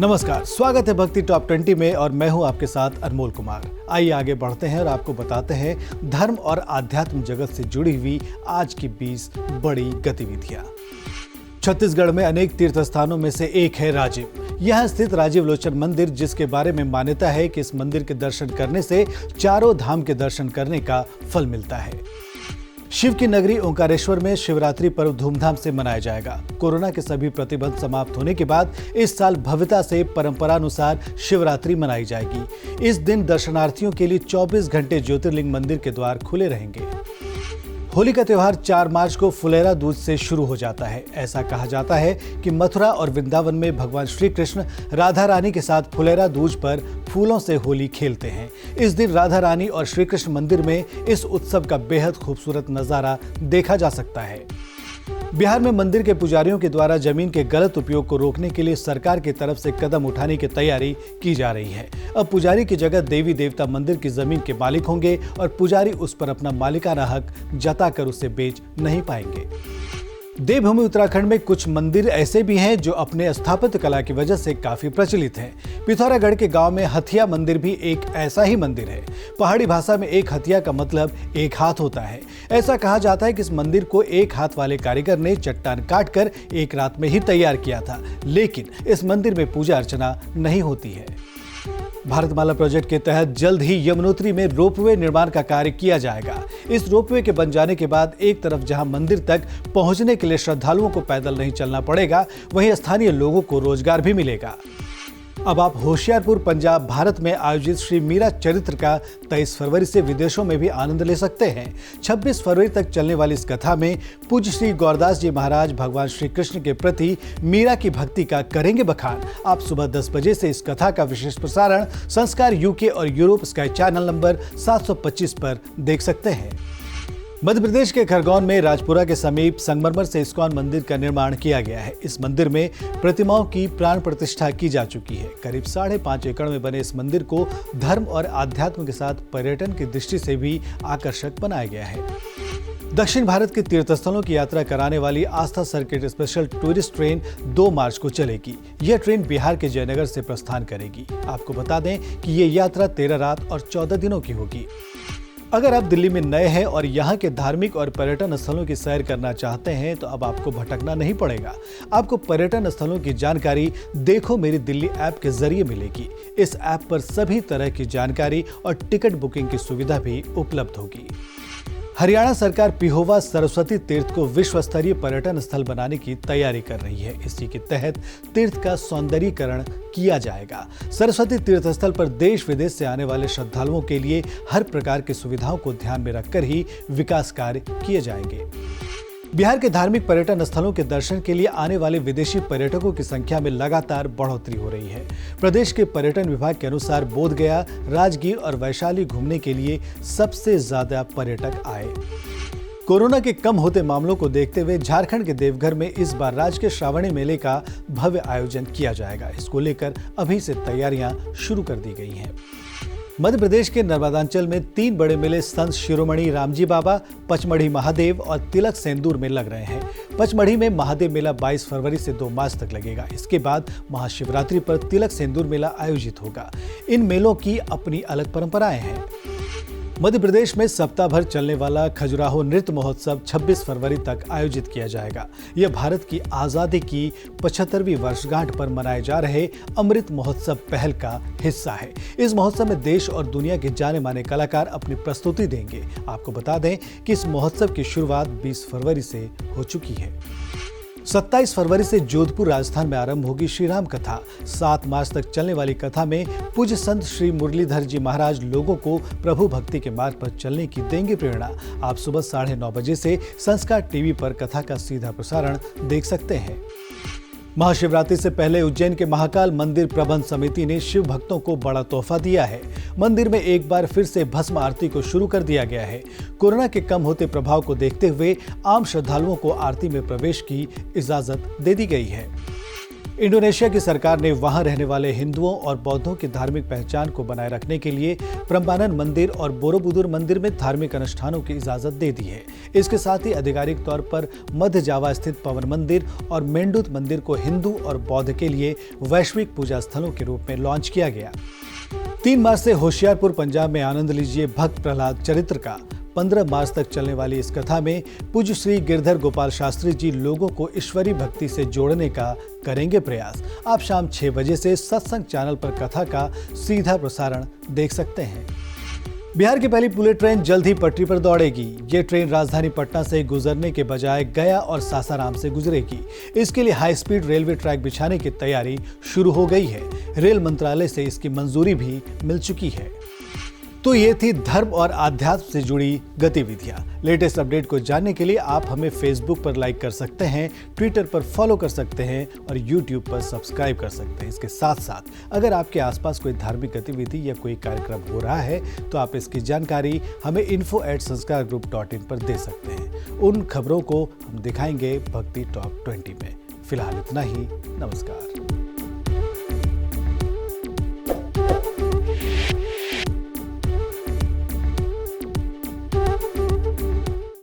नमस्कार, स्वागत है भक्ति टॉप 20 में और मैं हूं आपके साथ अनमोल कुमार। आइए आगे बढ़ते हैं और आपको बताते हैं धर्म और आध्यात्म जगत से जुड़ी हुई आज की 20 बड़ी गतिविधियां। छत्तीसगढ़ में अनेक तीर्थ स्थानों में से एक है राजिम। यहाँ स्थित राजीव लोचन मंदिर, जिसके बारे में मान्यता है कि इस मंदिर के दर्शन करने से चारों धाम के दर्शन करने का फल मिलता है। शिव की नगरी ओंकारेश्वर में शिवरात्रि पर्व धूमधाम से मनाया जाएगा। कोरोना के सभी प्रतिबंध समाप्त होने के बाद इस साल भव्यता से परंपरानुसार शिवरात्रि मनाई जाएगी। इस दिन दर्शनार्थियों के लिए 24 घंटे ज्योतिर्लिंग मंदिर के द्वार खुले रहेंगे। होली का त्योहार 4 मार्च को फुलेरा दूज से शुरू हो जाता है। ऐसा कहा जाता है कि मथुरा और वृंदावन में भगवान श्री कृष्ण राधा रानी के साथ फुलेरा दूज पर फूलों से होली खेलते हैं। इस दिन राधा रानी और श्री कृष्ण मंदिर में इस उत्सव का बेहद खूबसूरत नजारा देखा जा सकता है। बिहार में मंदिर के पुजारियों के द्वारा जमीन के गलत उपयोग को रोकने के लिए सरकार की तरफ से कदम उठाने की तैयारी की जा रही है। अब पुजारी की जगह देवी देवता मंदिर की जमीन के मालिक होंगे और पुजारी उस पर अपना मालिकाना हक जताकर उसे बेच नहीं पाएंगे। देवभूमि उत्तराखंड में कुछ मंदिर ऐसे भी हैं जो अपने स्थापत्य कला की वजह से काफी प्रचलित हैं। पिथौरागढ़ के गांव में हथिया मंदिर भी एक ऐसा ही मंदिर है। पहाड़ी भाषा में एक हथिया का मतलब एक हाथ होता है। ऐसा कहा जाता है कि इस मंदिर को एक हाथ वाले कारीगर ने चट्टान काटकर एक रात में ही तैयार किया था, लेकिन इस मंदिर में पूजा अर्चना नहीं होती है। भारतमाला प्रोजेक्ट के तहत जल्द ही यमुनोत्री में रोपवे निर्माण का कार्य किया जाएगा। इस रोपवे के बन जाने के बाद एक तरफ जहां मंदिर तक पहुंचने के लिए श्रद्धालुओं को पैदल नहीं चलना पड़ेगा, वहीं स्थानीय लोगों को रोजगार भी मिलेगा। अब आप होशियारपुर पंजाब भारत में आयोजित श्री मीरा चरित्र का 23 फरवरी से विदेशों में भी आनंद ले सकते हैं। 26 फरवरी तक चलने वाली इस कथा में पूज्य श्री गौरदास जी महाराज भगवान श्री कृष्ण के प्रति मीरा की भक्ति का करेंगे बखान। आप सुबह 10 बजे से इस कथा का विशेष प्रसारण संस्कार यूके और यूरोप स्काई चैनल नंबर 725 पर देख सकते हैं। मध्य प्रदेश के खरगोन में राजपुरा के समीप संगमरमर से इस्कॉन मंदिर का निर्माण किया गया है। इस मंदिर में प्रतिमाओं की प्राण प्रतिष्ठा की जा चुकी है। करीब 5.5 एकड़ में बने इस मंदिर को धर्म और आध्यात्म के साथ पर्यटन की दृष्टि से भी आकर्षक बनाया गया है। दक्षिण भारत के तीर्थस्थलों की यात्रा कराने वाली आस्था सर्किट स्पेशल टूरिस्ट ट्रेन 2 मार्च को चलेगी। यह ट्रेन बिहार के जयनगर से प्रस्थान करेगी। आपको बता दें कि ये यात्रा 13 रात और 14 दिनों की होगी। अगर आप दिल्ली में नए हैं और यहाँ के धार्मिक और पर्यटन स्थलों की सैर करना चाहते हैं तो अब आपको भटकना नहीं पड़ेगा। आपको पर्यटन स्थलों की जानकारी देखो मेरी दिल्ली ऐप के जरिए मिलेगी। इस ऐप पर सभी तरह की जानकारी और टिकट बुकिंग की सुविधा भी उपलब्ध होगी। हरियाणा सरकार पिहोवा सरस्वती तीर्थ को विश्व स्तरीय पर्यटन स्थल बनाने की तैयारी कर रही है। इसी के तहत तीर्थ का सौंदर्यीकरण किया जाएगा। सरस्वती तीर्थ स्थल पर देश विदेश से आने वाले श्रद्धालुओं के लिए हर प्रकार की सुविधाओं को ध्यान में रखकर ही विकास कार्य किए जाएंगे। बिहार के धार्मिक पर्यटन स्थलों के दर्शन के लिए आने वाले विदेशी पर्यटकों की संख्या में लगातार बढ़ोतरी हो रही है। प्रदेश के पर्यटन विभाग के अनुसार बोधगया, राजगीर और वैशाली घूमने के लिए सबसे ज्यादा पर्यटक आए। कोरोना के कम होते मामलों को देखते हुए झारखंड के देवघर में इस बार राज्य के श्रावणी मेले का भव्य आयोजन किया जाएगा। इसको लेकर अभी से तैयारियां शुरू कर दी गई हैं। मध्य प्रदेश के नर्मदांचल में 3 बड़े मेले संत शिरोमणि रामजी बाबा, पचमढ़ी महादेव और तिलक सेंदूर में लग रहे हैं। पचमढ़ी में महादेव मेला 22 फरवरी से 2 मार्च तक लगेगा। इसके बाद महाशिवरात्रि पर तिलक सेंदूर मेला आयोजित होगा। इन मेलों की अपनी अलग परंपराएं हैं। मध्य प्रदेश में सप्ताह भर चलने वाला खजुराहो नृत्य महोत्सव 26 फरवरी तक आयोजित किया जाएगा। यह भारत की आजादी की 75वीं वर्षगांठ पर मनाए जा रहे अमृत महोत्सव पहल का हिस्सा है। इस महोत्सव में देश और दुनिया के जाने माने कलाकार अपनी प्रस्तुति देंगे। आपको बता दें कि इस महोत्सव की शुरुआत 20 फरवरी से हो चुकी है। 27 फरवरी से जोधपुर राजस्थान में आरंभ होगी श्री राम कथा। 7 मार्च तक चलने वाली कथा में पूज्य संत श्री मुरलीधर जी महाराज लोगों को प्रभु भक्ति के मार्ग पर चलने की देंगे प्रेरणा। आप सुबह 9:30 बजे से संस्कार टीवी पर कथा का सीधा प्रसारण देख सकते हैं। महाशिवरात्रि से पहले उज्जैन के महाकाल मंदिर प्रबंध समिति ने शिव भक्तों को बड़ा तोहफा दिया है। मंदिर में एक बार फिर से भस्म आरती को शुरू कर दिया गया है। कोरोना के कम होते प्रभाव को देखते हुए आम श्रद्धालुओं को आरती में प्रवेश की इजाजत दे दी गई है। इंडोनेशिया की सरकार ने वहां रहने वाले हिंदुओं और बौद्धों की धार्मिक पहचान को बनाए रखने के लिए प्रम्बानन मंदिर और बोरोबुदुर मंदिर में धार्मिक अनुष्ठानों की इजाजत दे दी है। इसके साथ ही आधिकारिक तौर पर मध्य जावा स्थित पवन मंदिर और मेंडूत मंदिर को हिंदू और बौद्ध के लिए वैश्विक पूजा स्थलों के रूप में लॉन्च किया गया। 3 मार्च से होशियारपुर पंजाब में आनंद लीजिए भक्त प्रहलाद चरित्र का 15 मार्च तक चलने वाली इस कथा में पूज्य श्री गिरधर गोपाल शास्त्री जी लोगों को ईश्वरीय भक्ति से जोड़ने का करेंगे प्रयास। आप शाम 6 बजे से सत्संग चैनल पर कथा का सीधा प्रसारण देख सकते हैं। बिहार की पहली बुलेट ट्रेन जल्द ही पटरी पर दौड़ेगी। ये ट्रेन राजधानी पटना से गुजरने के बजाय गया और सासाराम से गुजरेगी। इसके लिए हाई स्पीड रेलवे ट्रैक बिछाने की तैयारी शुरू हो गई है। रेल मंत्रालय से इसकी मंजूरी भी मिल चुकी है। तो ये थी धर्म और आध्यात्म से जुड़ी गतिविधियां। लेटेस्ट अपडेट को जानने के लिए आप हमें फेसबुक पर लाइक कर सकते हैं, ट्विटर पर फॉलो कर सकते हैं और यूट्यूब पर सब्सक्राइब कर सकते हैं। इसके साथ साथ अगर आपके आसपास कोई धार्मिक गतिविधि या कोई कार्यक्रम हो रहा है तो आप इसकी जानकारी हमें info@sanskargroup.in पर दे सकते हैं। उन खबरों को हम दिखाएंगे भक्ति टॉप 20 में। फिलहाल इतना ही। नमस्कार।